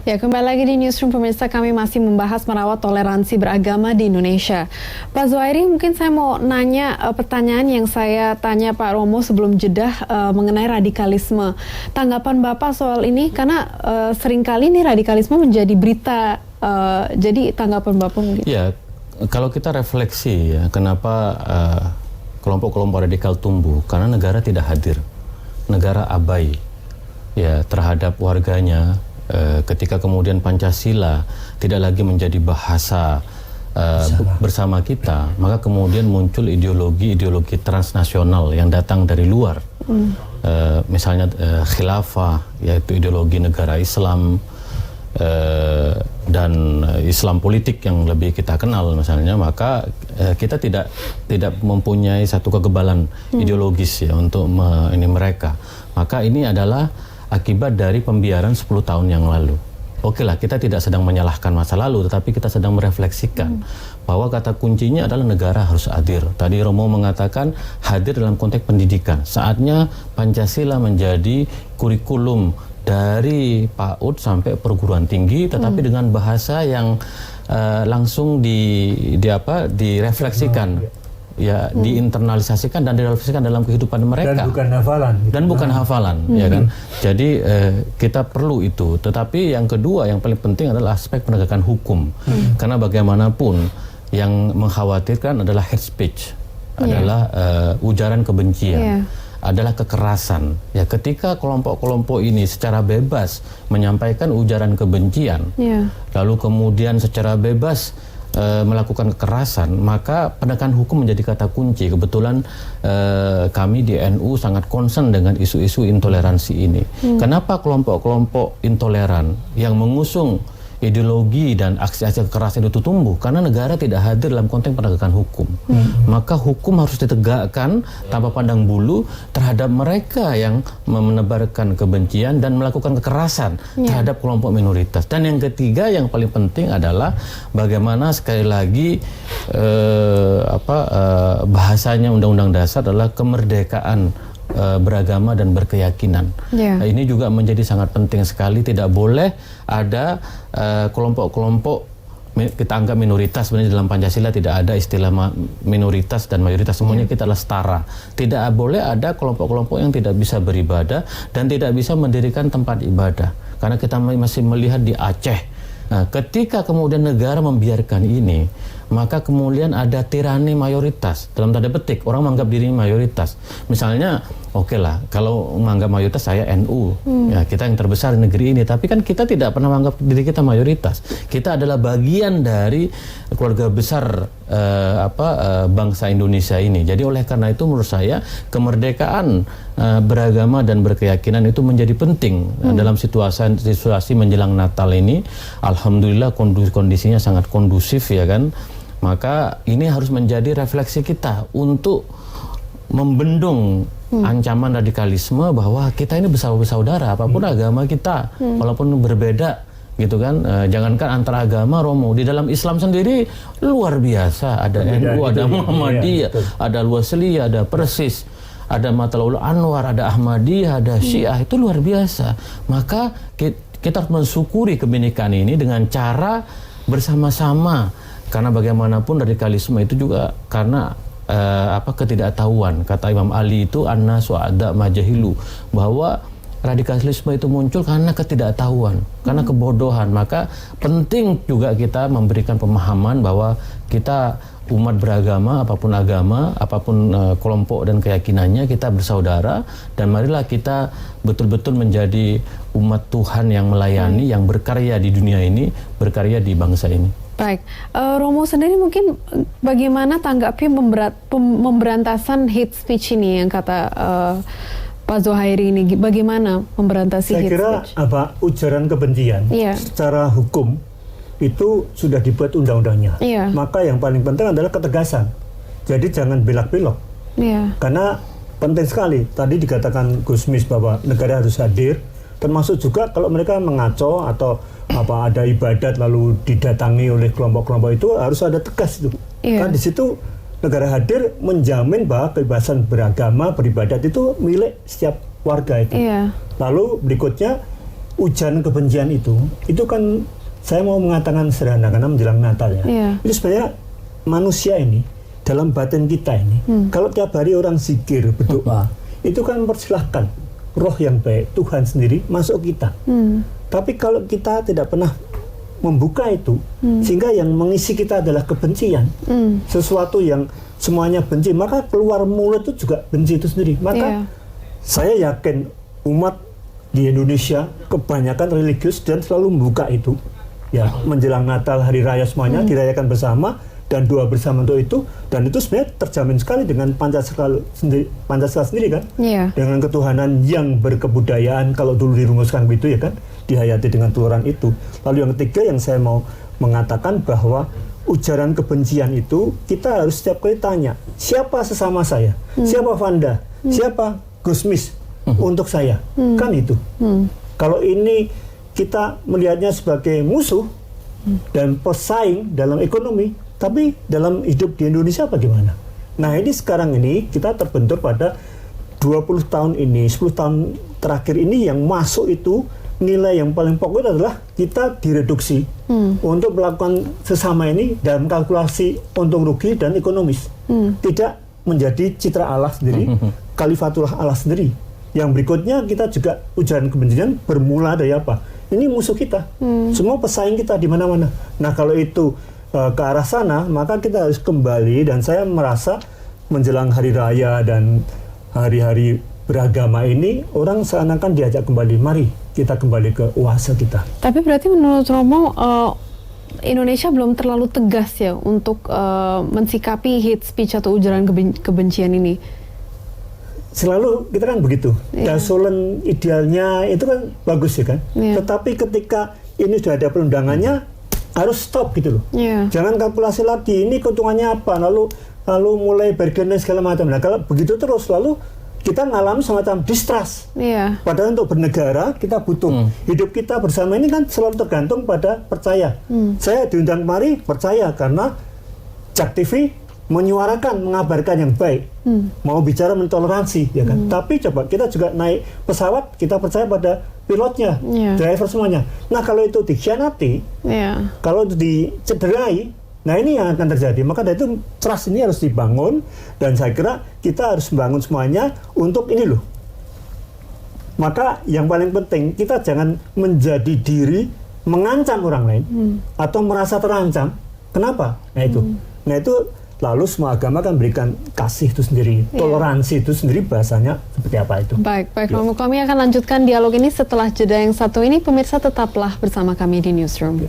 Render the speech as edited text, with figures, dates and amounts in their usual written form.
Ya, kembali lagi di Newsroom pemirsa, kami masih membahas merawat toleransi beragama di Indonesia. Pak Zuhairi, mungkin saya mau nanya pertanyaan yang saya tanya Pak Romo sebelum jeda mengenai radikalisme. Tanggapan Bapak soal ini, karena seringkali nih radikalisme menjadi berita, jadi tanggapan Bapak mungkin? Ya, kalau kita refleksi ya, kenapa kelompok-kelompok radikal tumbuh? Karena negara tidak hadir, negara abai ya terhadap warganya. Ketika kemudian Pancasila tidak lagi menjadi bahasa bersama kita, maka kemudian muncul ideologi transnasional yang datang dari luar. Misalnya khilafah, yaitu ideologi negara Islam, dan Islam politik yang lebih kita kenal misalnya, maka kita tidak mempunyai satu kekebalan ideologis ya untuk mereka. Maka ini adalah akibat dari pembiaran 10 tahun yang lalu. Oke lah, kita tidak sedang menyalahkan masa lalu, tetapi kita sedang merefleksikan bahwa kata kuncinya adalah negara harus hadir. Tadi Romo mengatakan hadir dalam konteks pendidikan. Saatnya Pancasila menjadi kurikulum dari PAUD sampai perguruan tinggi, tetapi dengan bahasa yang langsung direfleksikan. Ya, diinternalisasikan dan direfleksikan dalam kehidupan mereka. Dan bukan hafalan. Dan bukan hafalan, ya kan. Jadi kita perlu itu. Tetapi yang kedua, yang paling penting adalah aspek penegakan hukum. Karena bagaimanapun yang mengkhawatirkan adalah hate speech, adalah ujaran kebencian, adalah kekerasan. Ya, ketika kelompok-kelompok ini secara bebas menyampaikan ujaran kebencian, lalu kemudian secara bebas melakukan kekerasan, maka penegakan hukum menjadi kata kunci. Kebetulan kami di NU sangat concern dengan isu-isu intoleransi ini. Kenapa kelompok-kelompok intoleran yang mengusung ideologi dan aksi-aksi kekerasan itu tumbuh? Karena negara tidak hadir dalam konteks penegakan hukum. Maka hukum harus ditegakkan tanpa pandang bulu terhadap mereka yang menebarkan kebencian dan melakukan kekerasan terhadap kelompok minoritas. Dan yang ketiga, yang paling penting adalah bagaimana sekali lagi bahasanya Undang-Undang Dasar adalah kemerdekaan beragama dan berkeyakinan. Ini juga menjadi sangat penting sekali. Tidak boleh ada kelompok-kelompok, kita anggap minoritas. Sebenarnya dalam Pancasila tidak ada istilah minoritas dan mayoritas, semuanya kita adalah setara. Tidak boleh ada kelompok-kelompok yang tidak bisa beribadah dan tidak bisa mendirikan tempat ibadah. Karena kita masih melihat di Aceh. Nah, ketika kemudian negara membiarkan ini, maka kemudian ada tirani mayoritas. Dalam tanda petik, orang menganggap dirinya mayoritas. Misalnya, oke lah, kalau menganggap mayoritas saya NU, ya kita yang terbesar di negeri ini. Tapi kan kita tidak pernah menganggap diri kita mayoritas. Kita adalah bagian dari keluarga besar bangsa Indonesia ini. Jadi oleh karena itu menurut saya kemerdekaan beragama dan berkeyakinan itu menjadi penting dalam situasi menjelang Natal ini. Alhamdulillah kondisinya sangat kondusif, ya kan. Maka ini harus menjadi refleksi kita untuk membendung ancaman radikalisme, bahwa kita ini bersaudara apapun agama kita, walaupun berbeda gitu kan. Jangankan antara agama, Romo, di dalam Islam sendiri luar biasa. Ada NU, ada Muhammadiyah, ada Al-Wasliyah, ada Persis, ada Matlaul Anwar, ada Ahmadiyah, ada Syiah. Itu luar biasa. Maka kita harus mensyukuri kebinekaan ini dengan cara bersama-sama. Karena bagaimanapun radikalisme itu juga karena ketidaktahuan. Kata Imam Ali itu anna su'ada majahilu, bahwa radikalisme itu muncul karena ketidaktahuan, karena kebodohan. Maka penting juga kita memberikan pemahaman bahwa kita umat beragama, apapun agama, apapun kelompok dan keyakinannya, kita bersaudara. Dan marilah kita betul-betul menjadi umat Tuhan yang melayani, yang berkarya di dunia ini, berkarya di bangsa ini. Baik, Romo sendiri mungkin bagaimana tanggapi pemberantasan hate speech ini yang kata Pak Zuhairi ini? Bagaimana memberantasi hate speech? Saya kira ujaran kebencian secara hukum itu sudah dibuat undang-undangnya. Maka yang paling penting adalah ketegasan. Jadi jangan belak-belok. Karena penting sekali. Tadi dikatakan Gusmis bahwa negara harus hadir. Termasuk juga kalau mereka mengaco atau ada ibadat lalu didatangi oleh kelompok-kelompok itu, harus ada tegas itu. Kan di situ negara hadir menjamin bahwa kebebasan beragama, beribadat itu milik setiap warga itu. Lalu berikutnya ujaran kebencian itu kan saya mau mengatakan sederhana karena menjelang Natal ya. Itu sebenarnya manusia ini dalam batin kita ini, kalau tiap hari orang zikir berdoa, itu kan mempersilahkan roh yang baik Tuhan sendiri masuk kita. Tapi kalau kita tidak pernah membuka itu, sehingga yang mengisi kita adalah kebencian, sesuatu yang semuanya benci, maka keluar mulut itu juga benci itu sendiri. Maka saya yakin umat di Indonesia kebanyakan religius dan selalu membuka itu. Ya, menjelang Natal, Hari Raya semuanya dirayakan bersama dan doa bersama untuk itu, dan itu sebenarnya terjamin sekali dengan Pancasila sendiri kan, dengan ketuhanan yang berkebudayaan, kalau dulu dirumuskan begitu ya kan, dihayati dengan toleran itu. Lalu yang ketiga yang saya mau mengatakan bahwa ujaran kebencian itu kita harus setiap kali tanya, siapa sesama saya, siapa Vanda, siapa Gusmis untuk saya, kan itu. Kalau ini kita melihatnya sebagai musuh dan pesaing dalam ekonomi, tapi dalam hidup di Indonesia bagaimana? Nah ini sekarang ini kita terbentur pada 20 tahun ini, 10 tahun terakhir ini yang masuk itu nilai yang paling pokok adalah kita direduksi untuk melakukan sesama ini dalam kalkulasi untung rugi dan ekonomis. Tidak menjadi citra Allah sendiri, kalifatullah Allah sendiri. Yang berikutnya kita juga ujaran kebencian bermula dari apa? Ini musuh kita, semua pesaing kita di mana-mana. Nah kalau itu ke arah sana, maka kita harus kembali, dan saya merasa menjelang Hari Raya dan hari-hari beragama ini, orang seakan-akan diajak kembali, mari kita kembali ke oase kita. Tapi berarti menurut Romo, Indonesia belum terlalu tegas ya untuk mensikapi hate speech atau ujaran kebencian ini? Selalu kita kan begitu, Dasolen idealnya itu kan bagus ya kan, tetapi ketika ini sudah ada perundangannya, harus stop gitu loh. Jangan kalkulasi lagi, ini keuntungannya apa, lalu mulai bargaining segala macam. Nah kalau begitu terus, lalu kita mengalami semacam distrust. Padahal untuk bernegara kita butuh hidup kita bersama ini kan selalu tergantung pada percaya. Saya diundang kemari percaya karena Jak TV menyuarakan, mengabarkan yang baik, mau bicara mentoleransi, ya kan. Tapi coba kita juga naik pesawat, kita percaya pada pilotnya, driver semuanya. Nah kalau itu dikhianati, kalau itu dicederai, nah ini yang akan terjadi. Maka dari itu trust ini harus dibangun, dan saya kira kita harus membangun semuanya untuk ini loh. Maka yang paling penting kita jangan menjadi diri mengancam orang lain atau merasa terancam. Kenapa? Nah itu lalu semua agama kan berikan kasih itu sendiri, toleransi itu sendiri, bahasanya seperti apa itu. Baik, Romo, kami akan lanjutkan dialog ini setelah jeda yang satu ini. Pemirsa tetaplah bersama kami di Newsroom.